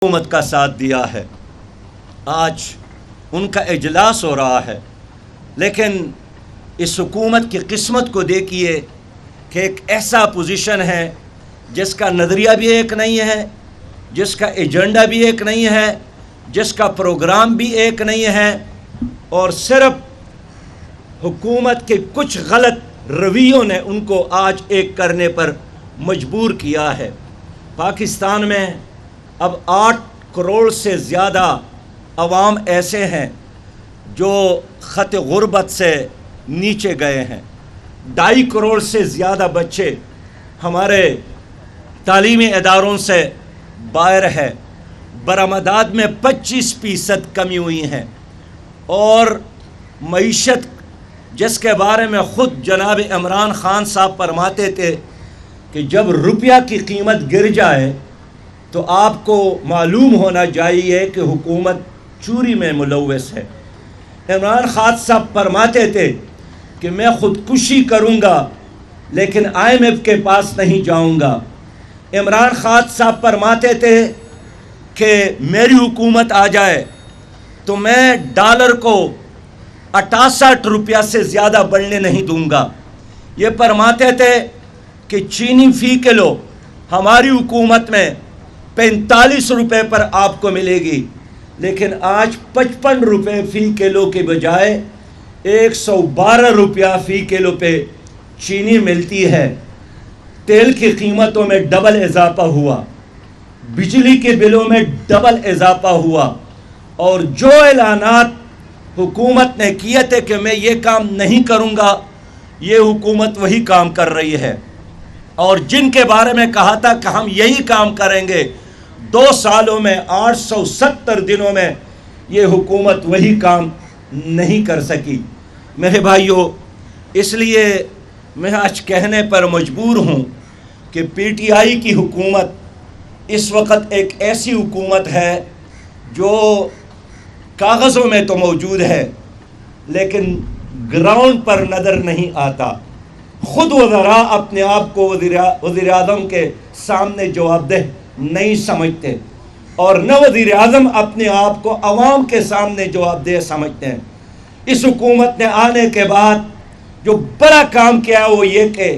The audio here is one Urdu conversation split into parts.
حکومت کا ساتھ دیا ہے. آج ان کا اجلاس ہو رہا ہے، لیکن اس حکومت کی قسمت کو دیکھیے کہ ایک ایسا پوزیشن ہے جس کا نظریہ بھی ایک نہیں ہے، جس کا ایجنڈا بھی ایک نہیں ہے، جس کا پروگرام بھی ایک نہیں ہے، اور صرف حکومت کے کچھ غلط رویوں نے ان کو آج ایک کرنے پر مجبور کیا ہے. پاکستان میں اب 8 کروڑ سے زیادہ عوام ایسے ہیں جو خط غربت سے نیچے گئے ہیں. 2.5 کروڑ سے زیادہ بچے ہمارے تعلیمی اداروں سے باہر ہے. برآمدات میں 25% کمی ہوئی ہیں، اور معیشت جس کے بارے میں خود جناب عمران خان صاحب فرماتے تھے کہ جب روپیہ کی قیمت گر جائے تو آپ کو معلوم ہونا چاہیے کہ حکومت چوری میں ملوث ہے. عمران خان صاحب فرماتے تھے کہ میں خودکشی کروں گا لیکن IMF کے پاس نہیں جاؤں گا. عمران خان صاحب فرماتے تھے کہ میری حکومت آ جائے تو میں ڈالر کو 68 روپیہ سے زیادہ بڑھنے نہیں دوں گا. یہ فرماتے تھے کہ چینی فی کلو ہماری حکومت میں 45 روپے پر آپ کو ملے گی، لیکن آج 55 روپے فی کلو کے بجائے 112 روپیہ فی کلو پہ چینی ملتی ہے. تیل کی قیمتوں میں ڈبل اضافہ ہوا، بجلی کے بلوں میں ڈبل اضافہ ہوا، اور جو اعلانات حکومت نے کیے تھے کہ میں یہ کام نہیں کروں گا، یہ حکومت وہی کام کر رہی ہے. اور جن کے بارے میں کہا تھا کہ ہم یہی کام کریں گے، 2 سالوں میں 870 دنوں میں یہ حکومت وہی کام نہیں کر سکی. میرے بھائیوں، اس لیے میں آج کہنے پر مجبور ہوں کہ PTI کی حکومت اس وقت ایک ایسی حکومت ہے جو کاغذوں میں تو موجود ہے لیکن گراؤنڈ پر نظر نہیں آتا. خود وزراء اپنے آپ کو وزیر اعظم کے سامنے جواب دہ نہیں سمجھتے، اور نہ وزیر اعظم اپنے آپ کو عوام کے سامنے جواب دہ سمجھتے ہیں. اس حکومت نے آنے کے بعد جو بڑا کام کیا وہ یہ کہ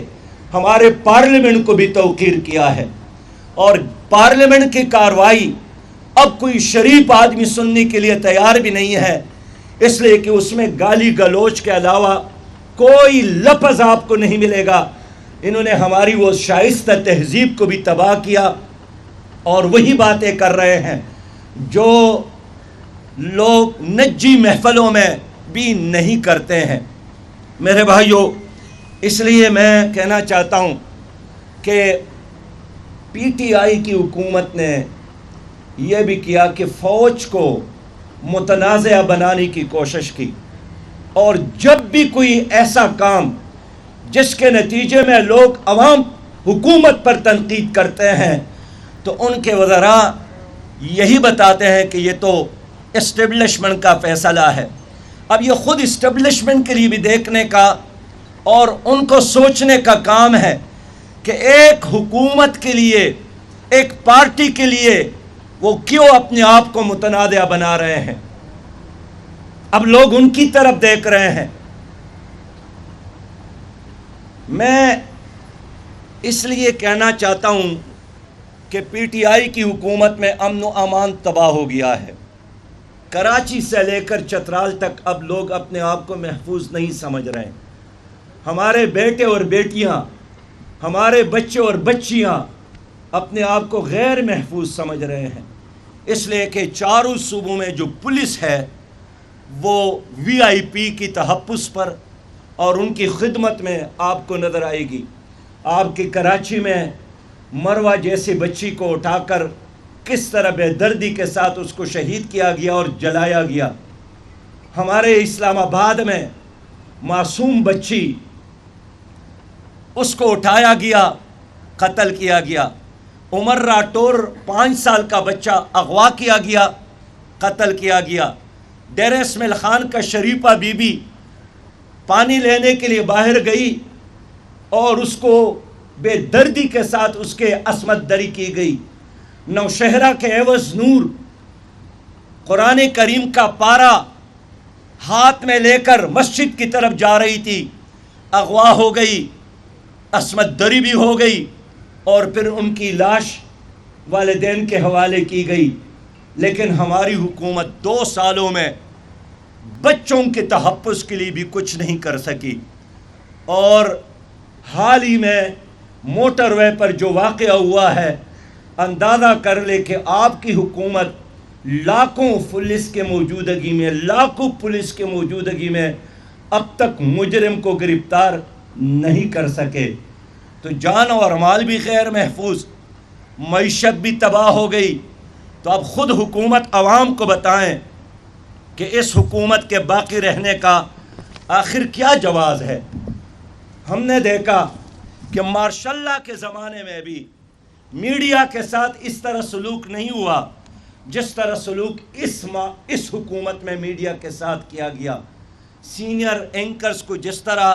ہمارے پارلیمنٹ کو بھی توقیر کیا ہے، اور پارلیمنٹ کی کارروائی اب کوئی شریف آدمی سننے کے لیے تیار بھی نہیں ہے، اس لیے کہ اس میں گالی گلوچ کے علاوہ کوئی لفظ آپ کو نہیں ملے گا. انہوں نے ہماری وہ شائستہ تہذیب کو بھی تباہ کیا، اور وہی باتیں کر رہے ہیں جو لوگ نجی محفلوں میں بھی نہیں کرتے ہیں. میرے بھائیوں، اس لیے میں کہنا چاہتا ہوں کہ PTI کی حکومت نے یہ بھی کیا کہ فوج کو متنازعہ بنانے کی کوشش کی، اور جب بھی کوئی ایسا کام جس کے نتیجے میں لوگ عوام حکومت پر تنقید کرتے ہیں تو ان کے وزراء یہی بتاتے ہیں کہ یہ تو اسٹیبلشمنٹ کا فیصلہ ہے. اب یہ خود اسٹیبلشمنٹ کے لیے بھی دیکھنے کا اور ان کو سوچنے کا کام ہے کہ ایک حکومت کے لیے، ایک پارٹی کے لیے وہ کیوں اپنے آپ کو متنازع بنا رہے ہیں. اب لوگ ان کی طرف دیکھ رہے ہیں. میں اس لیے کہنا چاہتا ہوں کہ PTI کی حکومت میں امن و امان تباہ ہو گیا ہے. کراچی سے لے کر چترال تک اب لوگ اپنے آپ کو محفوظ نہیں سمجھ رہے ہیں. ہمارے بیٹے اور بیٹیاں، ہمارے بچے اور بچیاں اپنے آپ کو غیر محفوظ سمجھ رہے ہیں، اس لیے کہ چاروں صوبوں میں جو پولیس ہے وہ VIP کی تحفظ پر اور ان کی خدمت میں آپ کو نظر آئے گی. آپ کی کراچی میں مروہ جیسی بچی کو اٹھا کر کس طرح بے دردی کے ساتھ اس کو شہید کیا گیا اور جلایا گیا. ہمارے اسلام آباد میں معصوم بچی، اس کو اٹھایا گیا، قتل کیا گیا. عمر راٹور 5 سال کا بچہ اغوا کیا گیا، قتل کیا گیا. ڈیرہ اسماعیل خان کا شریفہ بی بی پانی لینے کے لیے باہر گئی اور اس کو بے دردی کے ساتھ اس کے عصمت دری کی گئی. نوشہرہ کے عوض نور قرآن کریم کا پارا ہاتھ میں لے کر مسجد کی طرف جا رہی تھی، اغوا ہو گئی، عصمت دری بھی ہو گئی، اور پھر ان کی لاش والدین کے حوالے کی گئی۔ لیکن ہماری حکومت 2 سالوں میں بچوں کے تحفظ کے لیے بھی کچھ نہیں کر سکی۔ اور حال ہی میں موٹر وے پر جو واقعہ ہوا ہے، اندازہ کر لے کہ آپ کی حکومت لاکھوں پولیس کے موجودگی میں اب تک مجرم کو گرفتار نہیں کر سکے، تو جان اور مال بھی غیر محفوظ، معیشت بھی تباہ ہو گئی۔ تو اب خود حکومت عوام کو بتائیں کہ اس حکومت کے باقی رہنے کا آخر کیا جواز ہے۔ ہم نے دیکھا کہ ماشاء اللہ کے زمانے میں بھی میڈیا کے ساتھ اس طرح سلوک نہیں ہوا جس طرح سلوک اس حکومت میں میڈیا کے ساتھ کیا گیا۔ سینئر اینکرز کو جس طرح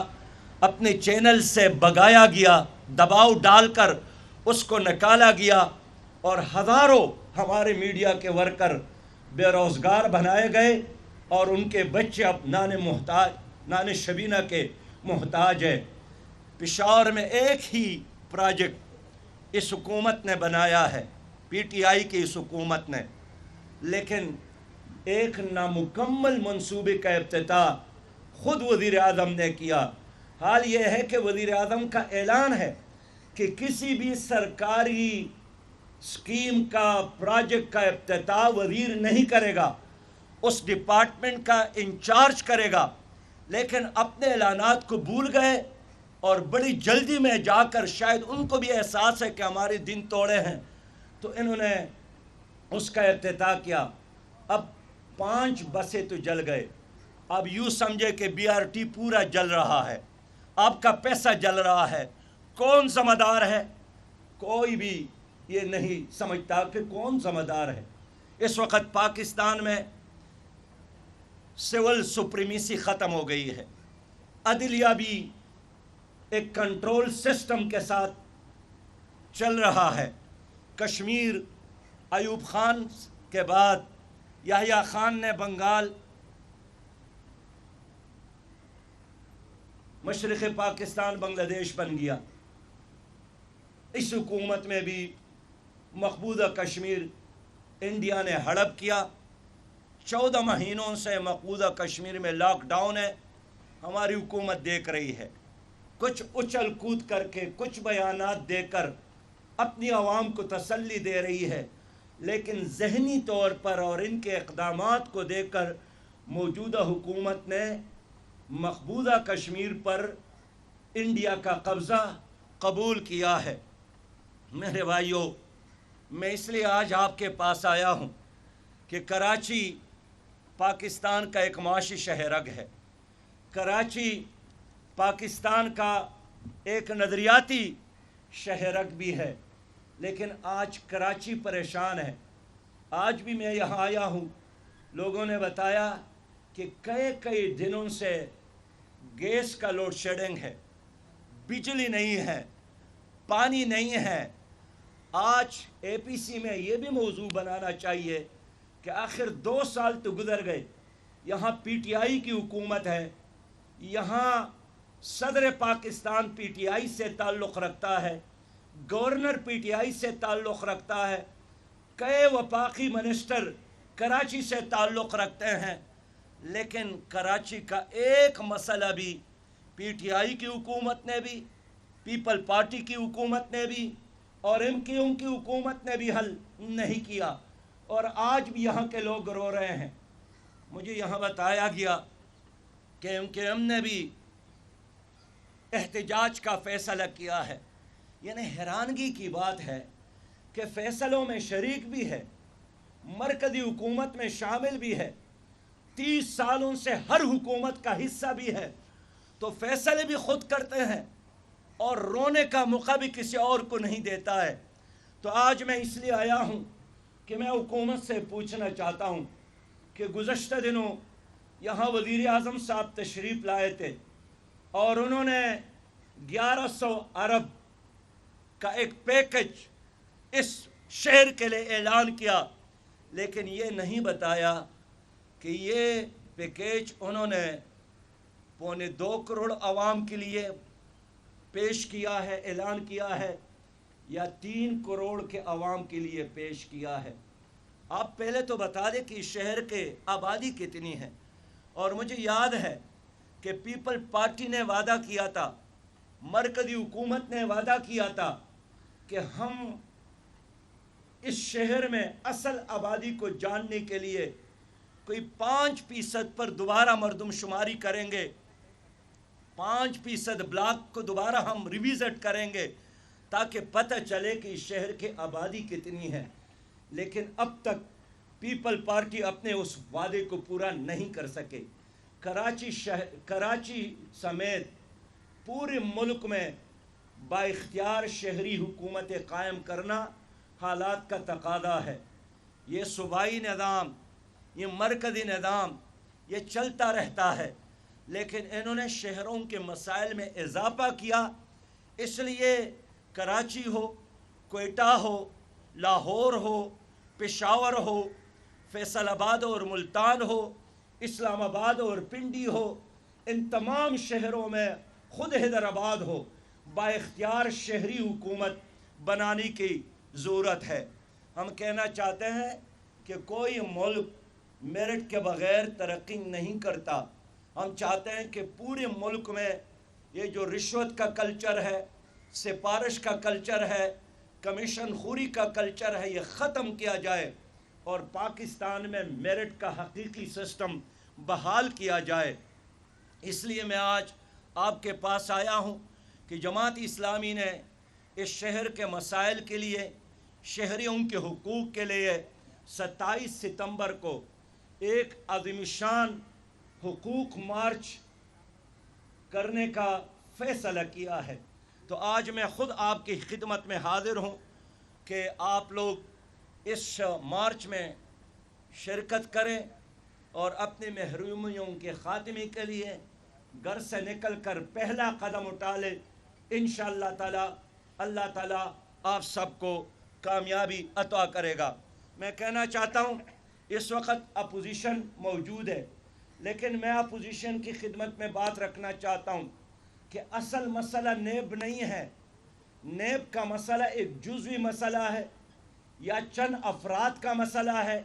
اپنے چینل سے بگایا گیا، دباؤ ڈال کر اس کو نکالا گیا، اور ہزاروں ہمارے میڈیا کے ورکر بے روزگار بنائے گئے، اور ان کے بچے اب نان شبینہ کے محتاج ہے۔ پشاور میں ایک ہی پروجیکٹ اس حکومت نے بنایا ہے، پی ٹی آئی کی اس حکومت نے، لیکن ایک نامکمل منصوبے کا افتتاح خود وزیر اعظم نے کیا۔ حال یہ ہے کہ وزیر اعظم کا اعلان ہے کہ کسی بھی سرکاری اسکیم کا پروجیکٹ کا افتتاح وزیر نہیں کرے گا، اس ڈپارٹمنٹ کا انچارج کرے گا، لیکن اپنے اعلانات کو بھول گئے، اور بڑی جلدی میں جا کر شاید ان کو بھی احساس ہے کہ ہمارے دن توڑے ہیں، تو انہوں نے اس کا افتتاح کیا۔ اب 5 بسیں تو جل گئے، اب یوں سمجھے کہ BRT پورا جل رہا ہے، آپ کا پیسہ جل رہا ہے۔ کون ذمہ دار ہے؟ کوئی بھی یہ نہیں سمجھتا کہ کون ذمہ دار ہے۔ اس وقت پاکستان میں سول سپریمیسی ختم ہو گئی ہے، عدلیہ بھی ایک کنٹرول سسٹم کے ساتھ چل رہا ہے۔ کشمیر ایوب خان کے بعد یحییٰ خان نے بنگال مشرق پاکستان بنگلہ دیش بن گیا۔ اس حکومت میں بھی مقبوضہ کشمیر انڈیا نے ہڑپ کیا۔ 14 مہینوں سے مقبوضہ کشمیر میں لاک ڈاؤن ہے، ہماری حکومت دیکھ رہی ہے، کچھ اچھل کود کر کے، کچھ بیانات دے کر اپنی عوام کو تسلی دے رہی ہے، لیکن ذہنی طور پر اور ان کے اقدامات کو دیکھ کر موجودہ حکومت نے مقبوضہ کشمیر پر انڈیا کا قبضہ قبول کیا ہے۔ میرے بھائیوں، میں اس لیے آج آپ کے پاس آیا ہوں کہ کراچی پاکستان کا ایک معاشی شہرگ ہے، کراچی پاکستان کا ایک نظریاتی شہرگ بھی ہے، لیکن آج کراچی پریشان ہے۔ آج بھی میں یہاں آیا ہوں، لوگوں نے بتایا کہ کئی دنوں سے گیس کا لوڈ شیڈنگ ہے، بجلی نہیں ہے، پانی نہیں ہے۔ آج APC میں یہ بھی موضوع بنانا چاہیے کہ آخر 2 سال تو گزر گئے، یہاں PTI کی حکومت ہے، یہاں صدر پاکستان PTI سے تعلق رکھتا ہے، گورنر PTI سے تعلق رکھتا ہے، کئی وفاقی منسٹر کراچی سے تعلق رکھتے ہیں، لیکن کراچی کا ایک مسئلہ بھی PTI کی حکومت نے بھی، پیپل پارٹی کی حکومت نے بھی، اور ان کی حکومت نے بھی حل نہیں کیا، اور آج بھی یہاں کے لوگ رو رہے ہیں۔ مجھے یہاں بتایا گیا کہ ہم نے بھی احتجاج کا فیصلہ کیا ہے۔ یعنی حیرانگی کی بات ہے کہ فیصلوں میں شریک بھی ہے، مرکزی حکومت میں شامل بھی ہے، 30 سالوں سے ہر حکومت کا حصہ بھی ہے، تو فیصلے بھی خود کرتے ہیں اور رونے کا موقع بھی کسی اور کو نہیں دیتا ہے۔ تو آج میں اس لیے آیا ہوں کہ میں حکومت سے پوچھنا چاہتا ہوں کہ گزشتہ دنوں یہاں وزیر اعظم صاحب تشریف لائے تھے، اور انہوں نے 1100 ارب کا ایک پیکج اس شہر کے لیے اعلان کیا، لیکن یہ نہیں بتایا کہ یہ پیکیج انہوں نے 1.25 کروڑ عوام کے لیے پیش کیا ہے، اعلان کیا ہے، یا 3 کروڑ کے عوام کے لیے پیش کیا ہے۔ آپ پہلے تو بتا دیں کہ اس شہر کے آبادی کتنی ہے۔ اور مجھے یاد ہے کہ پیپل پارٹی نے وعدہ کیا تھا، مرکزی حکومت نے وعدہ کیا تھا کہ ہم اس شہر میں اصل آبادی کو جاننے کے لیے کوئی 5% پر دوبارہ مردم شماری کریں گے، 5% بلاک کو دوبارہ ہم ریویزٹ کریں گے تاکہ پتہ چلے کہ اس شہر کی آبادی کتنی ہے۔ لیکن اب تک پیپل پارٹی اپنے اس وعدے کو پورا نہیں کر سکے۔ کراچی سمیت پورے ملک میں با اختیار شہری حکومتیں قائم کرنا حالات کا تقاضا ہے۔ یہ صوبائی نظام، یہ مرکزی نظام، یہ چلتا رہتا ہے، لیکن انہوں نے شہروں کے مسائل میں اضافہ کیا۔ اس لیے کراچی ہو، کوئٹہ ہو، لاہور ہو، پشاور ہو، فیصل آباد اور ملتان ہو، اسلام آباد اور پنڈی ہو، ان تمام شہروں میں خود حیدرآباد ہو، با اختیار شہری حکومت بنانے کی ضرورت ہے۔ ہم کہنا چاہتے ہیں کہ کوئی ملک میرٹ کے بغیر ترقی نہیں کرتا۔ ہم چاہتے ہیں کہ پورے ملک میں یہ جو رشوت کا کلچر ہے، سفارش کا کلچر ہے، کمیشن خوری کا کلچر ہے، یہ ختم کیا جائے اور پاکستان میں میرٹ کا حقیقی سسٹم بحال کیا جائے۔ اس لیے میں آج آپ کے پاس آیا ہوں کہ جماعت اسلامی نے اس شہر کے مسائل کے لیے، شہریوں کے حقوق کے لیے 27 ستمبر کو ایک عظیم شان حقوق مارچ کرنے کا فیصلہ کیا ہے۔ تو آج میں خود آپ کی خدمت میں حاضر ہوں کہ آپ لوگ اس مارچ میں شرکت کریں اور اپنی محرومیوں کے خاتمے کے لیے گھر سے نکل کر پہلا قدم اٹھا لیں۔ انشاءاللہ تعالی اللہ تعالی آپ سب کو کامیابی عطا کرے گا۔ میں کہنا چاہتا ہوں اس وقت اپوزیشن موجود ہے، لیکن میں اپوزیشن کی خدمت میں بات رکھنا چاہتا ہوں کہ اصل مسئلہ نیب نہیں ہے۔ نیب کا مسئلہ ایک جزوی مسئلہ ہے، یا چند افراد کا مسئلہ ہے،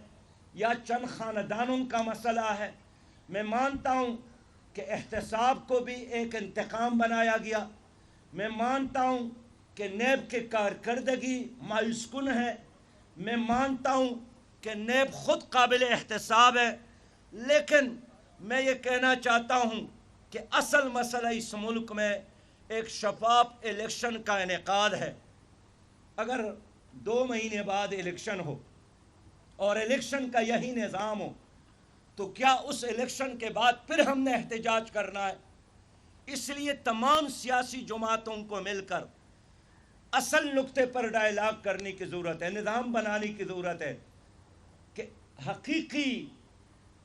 یا چند خاندانوں کا مسئلہ ہے۔ میں مانتا ہوں کہ احتساب کو بھی ایک انتقام بنایا گیا۔ میں مانتا ہوں کہ نیب کی کارکردگی مایوس کن ہے۔ میں مانتا ہوں کہ نیب خود قابل احتساب ہے، لیکن میں یہ کہنا چاہتا ہوں کہ اصل مسئلہ اس ملک میں ایک شفاف الیکشن کا انعقاد ہے۔ اگر 2 مہینے بعد الیکشن ہو اور الیکشن کا یہی نظام ہو تو کیا اس الیکشن کے بعد پھر ہم نے احتجاج کرنا ہے؟ اس لیے تمام سیاسی جماعتوں کو مل کر اصل نقطے پر ڈائیلاگ کرنے کی ضرورت ہے، نظام بنانے کی ضرورت ہے کہ حقیقی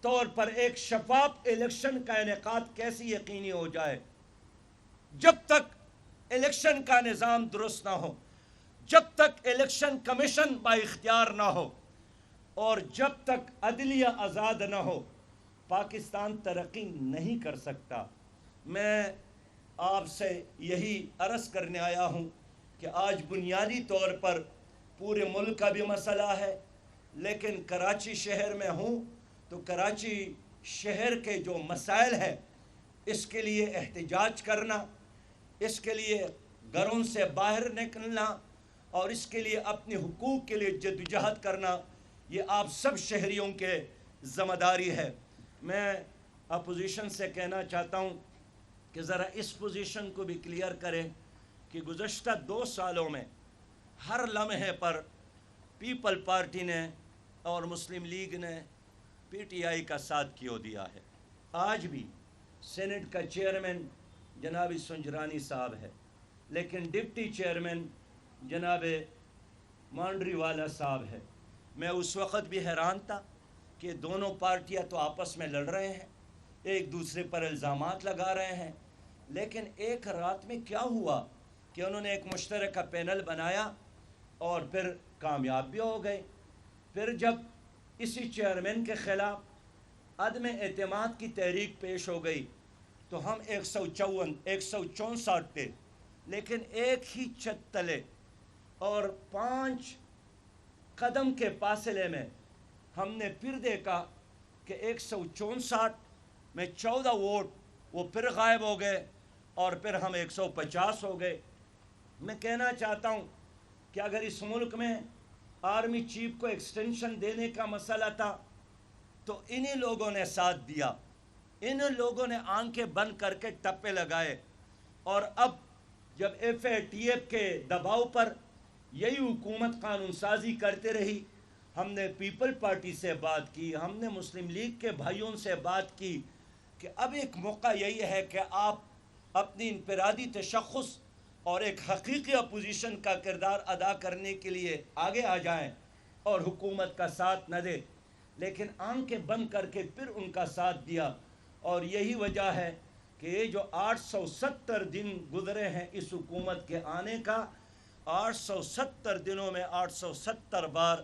طور پر ایک شفاف الیکشن کا انعقاد کیسے یقینی ہو جائے۔ جب تک الیکشن کا نظام درست نہ ہو، جب تک الیکشن کمیشن با اختیار نہ ہو، اور جب تک عدلیہ آزاد نہ ہو، پاکستان ترقی نہیں کر سکتا۔ میں آپ سے یہی عرض کرنے آیا ہوں کہ آج بنیادی طور پر پورے ملک کا بھی مسئلہ ہے، لیکن کراچی شہر میں ہوں تو کراچی شہر کے جو مسائل ہیں اس کے لیے احتجاج کرنا، اس کے لیے گھروں سے باہر نکلنا اور اس کے لیے اپنے حقوق کے لیے جدوجہد کرنا، یہ آپ سب شہریوں کے ذمہ داری ہے۔ میں اپوزیشن سے کہنا چاہتا ہوں کہ ذرا اس پوزیشن کو بھی کلیئر کریں کہ گزشتہ 2 سالوں میں ہر لمحے پر پیپل پارٹی نے اور مسلم لیگ نے پی ٹی آئی کا ساتھ کیوں دیا ہے۔ آج بھی سینٹ کا چیئرمین جناب سنجرانی صاحب ہے، لیکن ڈپٹی چیئرمین جناب مانڈری والا صاحب ہے۔ میں اس وقت بھی حیران تھا کہ دونوں پارٹیاں تو آپس میں لڑ رہے ہیں، ایک دوسرے پر الزامات لگا رہے ہیں، لیکن ایک رات میں کیا ہوا کہ انہوں نے ایک مشترکہ پینل بنایا اور پھر کامیاب بھی ہو گئے. پھر جب اسی چیئرمین کے خلاف عدم اعتماد کی تحریک پیش ہو گئی تو ہم 164 تھے، لیکن ایک ہی چھت تلے اور 5 قدم کے فاصلے میں ہم نے پھر دیکھا کہ 164 میں 14 ووٹ وہ پھر غائب ہو گئے اور پھر ہم 150 ہو گئے. میں کہنا چاہتا ہوں کہ اگر اس ملک میں آرمی چیف کو ایکسٹینشن دینے کا مسئلہ تھا تو انہی لوگوں نے ساتھ دیا، ان لوگوں نے آنکھیں بند کر کے ٹپے لگائے. اور اب جب FATF کے دباؤ پر یہی حکومت قانون سازی کرتے رہی، ہم نے پیپل پارٹی سے بات کی، ہم نے مسلم لیگ کے بھائیوں سے بات کی کہ اب ایک موقع یہی ہے کہ آپ اپنی انفرادی تشخص اور ایک حقیقی اپوزیشن کا کردار ادا کرنے کے لیے آگے آ جائیں اور حکومت کا ساتھ نہ دے. لیکن آنکھیں بند کر کے پھر ان کا ساتھ دیا، اور یہی وجہ ہے کہ یہ جو 870 دن گزرے ہیں اس حکومت کے آنے کا، 870 دنوں میں 870 بار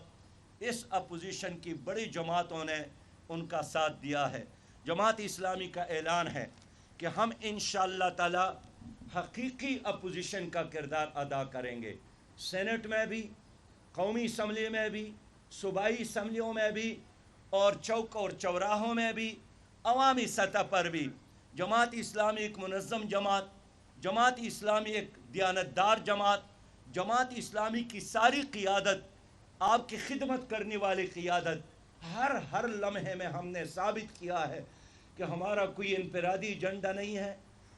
اس اپوزیشن کی بڑی جماعتوں نے ان کا ساتھ دیا ہے. جماعت اسلامی کا اعلان ہے کہ ہم انشاءاللہ تعالی حقیقی اپوزیشن کا کردار ادا کریں گے، سینٹ میں بھی، قومی اسمبلی میں بھی، صوبائی اسمبلیوں میں بھی، اور چوک اور چوراہوں میں بھی، عوامی سطح پر بھی. جماعت اسلامی ایک منظم جماعت، جماعت اسلامی ایک دیانتدار جماعت، جماعت اسلامی کی ساری قیادت آپ کی خدمت کرنے والی قیادت. ہر لمحے میں ہم نے ثابت کیا ہے کہ ہمارا کوئی انفرادی ایجنڈا نہیں ہے،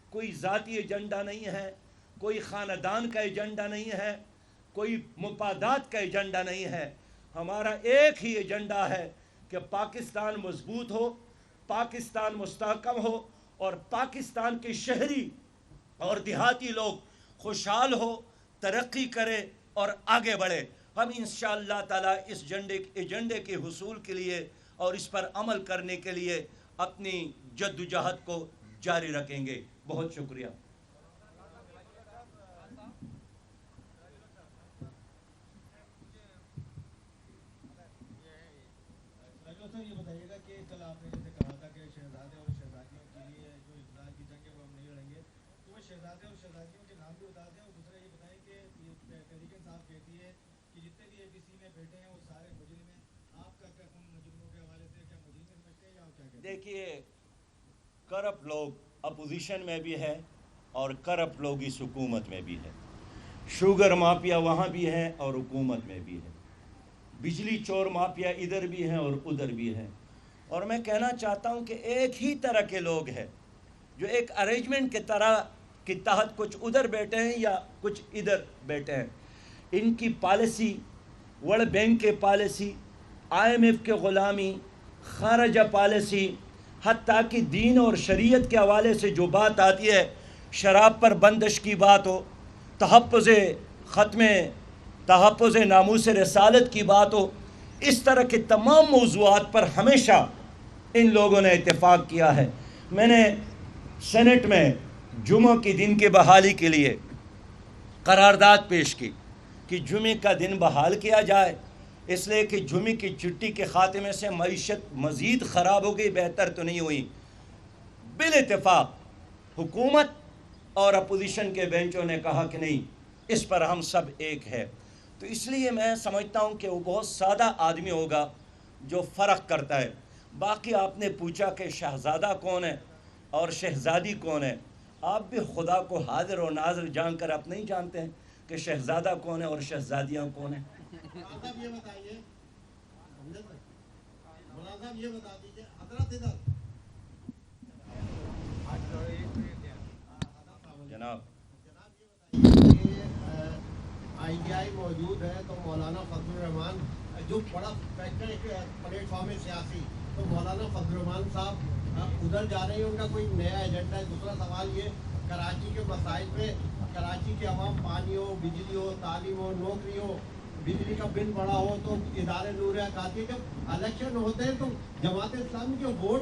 کوئی ذاتی ایجنڈا نہیں ہے، کوئی خاندان کا ایجنڈا نہیں ہے، کوئی مفادات کا ایجنڈا نہیں ہے. ہمارا ایک ہی ایجنڈا ہے کہ پاکستان مضبوط ہو، پاکستان مستحکم ہو، اور پاکستان کے شہری اور دیہاتی لوگ خوشحال ہو، ترقی کرے اور آگے بڑھے. ہم انشاءاللہ تعالی اس ایجنڈے کے حصول کے لیے اور اس پر عمل کرنے کے لیے اپنی جدوجہد کو جاری رکھیں گے. بہت شکریہ. یہ بتائیے گا کہ کل آپ نے جیسے کہا تھا کہ شہزادے اور شہزادیوں کے لیے جو اقتدار کی جنگ ہے وہ ہم نہیں لڑیں گے، تو وہ شہزادے اور شہزادیوں کے نام بھی بتا دیں. اور دوسرا یہ بتائیں کہ تحریک انصاف کہتی ہے کہ جتنے بھی APC میں بیٹھے ہیں وہ سارے مجرم ہیں. آپ کا کیا ان مجرموں کے حوالے سے کیا مجرم سمجھتے ہیں یا کیا کہتے ہیں؟ دیکھیے، کرپٹ لوگ اپوزیشن میں بھی ہے اور کرپٹ لوگ اس حکومت میں بھی ہے. شوگر مافیا وہاں بھی ہے اور حکومت میں بھی ہے. بجلی چور مافیا ادھر بھی ہیں اور ادھر بھی ہیں. اور میں کہنا چاہتا ہوں کہ ایک ہی طرح کے لوگ ہیں جو ایک ارینجمنٹ کے طرح کے تحت کچھ ادھر بیٹھے ہیں یا کچھ ادھر بیٹھے ہیں. ان کی پالیسی، ورلڈ بینک کے پالیسی، IMF کے غلامی، خارجہ پالیسی، حتیٰ کہ دین اور شریعت کے حوالے سے جو بات آتی ہے، شراب پر بندش کی بات ہو، تحفظ ناموس رسالت کی بات ہو، اس طرح کے تمام موضوعات پر ہمیشہ ان لوگوں نے اتفاق کیا ہے. میں نے سینٹ میں جمعہ کی دن کی بحالی کے لیے قرارداد پیش کی کہ جمعے کا دن بحال کیا جائے، اس لیے کہ جمعے کی چھٹی کے خاتمے سے معیشت مزید خراب ہو گئی، بہتر تو نہیں ہوئی. بالاتفاق حکومت اور اپوزیشن کے بینچوں نے کہا کہ نہیں، اس پر ہم سب ایک ہے. تو اس لیے میں سمجھتا ہوں کہ وہ بہت سادہ آدمی ہوگا جو فرق کرتا ہے. باقی آپ نے پوچھا کہ شہزادہ کون ہے اور شہزادی کون ہے. آپ بھی خدا کو حاضر و ناظر جان کر آپ نہیں جانتے ہیں کہ شہزادہ کون ہے اور شہزادیاں کون ہیں. صاحب یہ بتائیے، مولانا صاحب یہ بتا دیجیے، حضرت ادھر جناب ITI موجود ہے تو مولانا فضل الرحمان جو بڑا فیکٹر پلیٹ فارم ہے سیاسی، تو مولانا فضل الرحمان صاحب ادھر جا رہے ہیں، ان کا کوئی نیا ایجنڈا ہے؟ دوسرا سوال یہ، کراچی کے مسائل پہ کراچی کے عوام پانی ہو، بجلی ہو، تعلیم ہو، نوکری ہو، بجلی کا بل بڑا ہو تو ادارے نور حیات، جب الیکشن ہوتے ہیں تو جماعت اسلامی کے ووٹ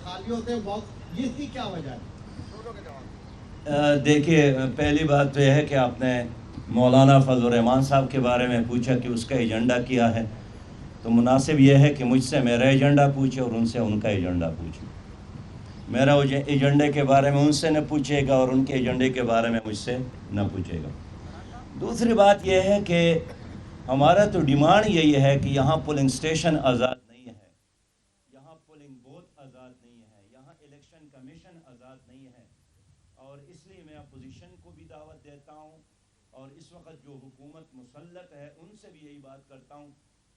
خالی ہوتے ہیں باکس، یہ اس کی کیا وجہ ہے؟ دیکھیے، پہلی بات تو یہ ہے کہ آپ نے مولانا فضل الرحمان صاحب کے بارے میں پوچھا کہ اس کا ایجنڈا کیا ہے، تو مناسب یہ ہے کہ مجھ سے میرا ایجنڈا پوچھے اور ان سے ان کا ایجنڈا پوچھے۔ میرا ایجنڈے کے بارے میں ان سے نہ پوچھے گا اور ان کے ایجنڈے کے بارے میں مجھ سے نہ پوچھے گا۔ دوسری بات یہ ہے کہ ہمارا تو ڈیمانڈ یہی ہے کہ یہاں پولنگ اسٹیشن آزاد نہیں ہے، یہاں پولنگ بوتھ آزاد نہیں ہے، یہاں الیکشن کمیشن آزاد نہیں ہے، اور اس لیے میں اپوزیشن کو بھی دعوت دیتا ہوں اور اس وقت جو حکومت مسلط ہے ان سے بھی یہی بات کرتا ہوں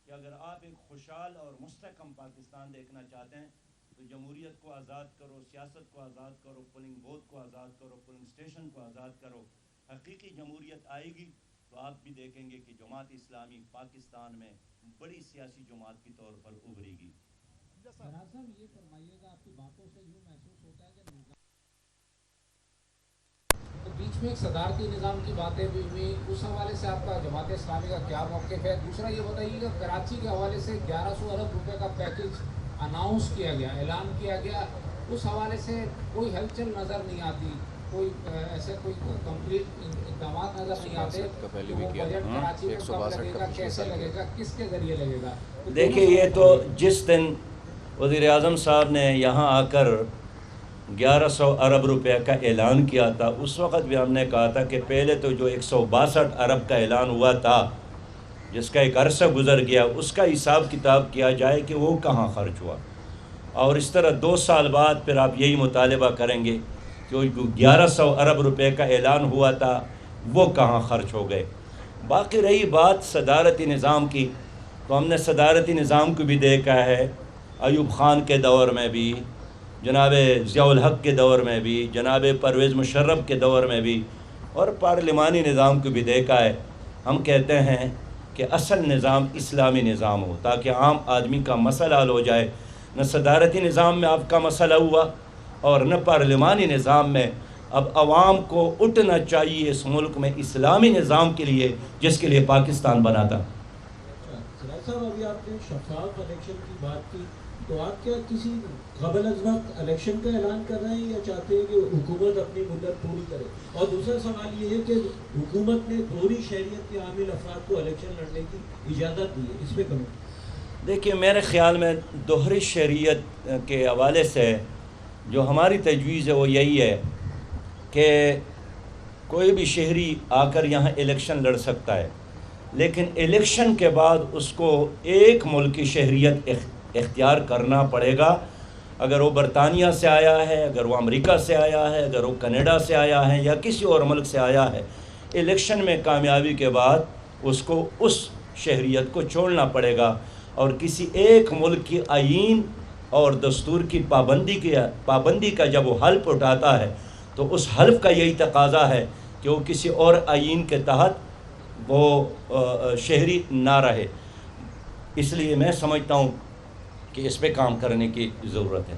کہ اگر آپ ایک خوشحال اور مستحکم پاکستان دیکھنا چاہتے ہیں تو جمہوریت کو آزاد کرو، سیاست کو آزاد کرو، پولنگ بوتھ کو آزاد کرو، پولنگ اسٹیشن کو آزاد کرو۔ حقیقی جمہوریت آئے گی تو آپ بھی دیکھیں گے کہ جماعت اسلامی پاکستان میں بڑی سیاسی جماعت کے طور پر ابھرے گی۔ صاحب یہ فرمائیے گا، آپ کی باتوں سے یوں محسوس ہوتا ہے کہ بیچ میں ایک صدارتی نظام کی باتیں بھی ہوئی، اس حوالے سے آپ کا جماعت اسلامی کا کیا موقف ہے؟ دوسرا یہ بتائیے کہ کراچی کے حوالے سے 1100 ارب روپے کا پیکج اناؤنس کیا گیا، اعلان کیا گیا، اس حوالے سے کوئی ہلچل نظر نہیں آتی، کوئی ایسے کوئی کمپلیٹ اقدامات نظر نہیں آتے کہ وہ بجٹ کراچی میں کب لگے گا، کیسے لگے گا، کس کے ذریعے لگے گا؟ دیکھیے، یہ تو جس دن وزیر اعظم صاحب نے یہاں آ کر 1100 ارب روپے کا اعلان کیا تھا، اس وقت بھی ہم نے کہا تھا کہ پہلے تو جو 162 ارب کا اعلان ہوا تھا جس کا ایک عرصہ گزر گیا، اس کا حساب کتاب کیا جائے کہ وہ کہاں خرچ ہوا، اور اس طرح 2 سال بعد پھر آپ یہی مطالبہ کریں گے کہ وہ 1100 ارب روپے کا اعلان ہوا تھا وہ کہاں خرچ ہو گئے۔ باقی رہی بات صدارتی نظام کی، تو ہم نے صدارتی نظام کو بھی دیکھا ہے، ایوب خان کے دور میں بھی، جناب ضیاء الحق کے دور میں بھی، جناب پرویز مشرف کے دور میں بھی، اور پارلیمانی نظام کو بھی دیکھا ہے۔ ہم کہتے ہیں کہ اصل نظام اسلامی نظام ہو تاکہ عام آدمی کا مسئلہ حل ہو جائے۔ نہ صدارتی نظام میں آپ کا مسئلہ ہوا اور نہ پارلیمانی نظام میں۔ اب عوام کو اٹھنا چاہیے اس ملک میں اسلامی نظام کے لیے جس کے لیے پاکستان بنا تھا۔ صاحب ابھی آپ نے شفاف الیکشن کی بات کی، تو آپ کیا کسی قبل از وقت الیکشن کا اعلان کر رہے ہیں یا چاہتے ہیں کہ حکومت اپنی مدت پوری کرے؟ اور دوسرا سوال یہ ہے کہ حکومت نے دوہری شہریت کے حامل افراد کو الیکشن لڑنے کی اجازت دی ہے، اس پہ کمنٹ؟ دیکھیے، میرے خیال میں دوہری شہریت کے حوالے سے جو ہماری تجویز ہے وہ یہی ہے کہ کوئی بھی شہری آ کر یہاں الیکشن لڑ سکتا ہے، لیکن الیکشن کے بعد اس کو ایک ملک کی شہریت اختیار کرنا پڑے گا۔ اگر وہ برطانیہ سے آیا ہے، اگر وہ امریکہ سے آیا ہے، اگر وہ کینیڈا سے آیا ہے یا کسی اور ملک سے آیا ہے، الیکشن میں کامیابی کے بعد اس کو اس شہریت کو چھوڑنا پڑے گا، اور کسی ایک ملک کی آئین اور دستور کی پابندی کا جب وہ حلف اٹھاتا ہے تو اس حلف کا یہی تقاضا ہے کہ وہ کسی اور آئین کے تحت وہ شہری نہ رہے۔ اس لیے میں سمجھتا ہوں کہ اس پہ کام کرنے کی ضرورت ہے۔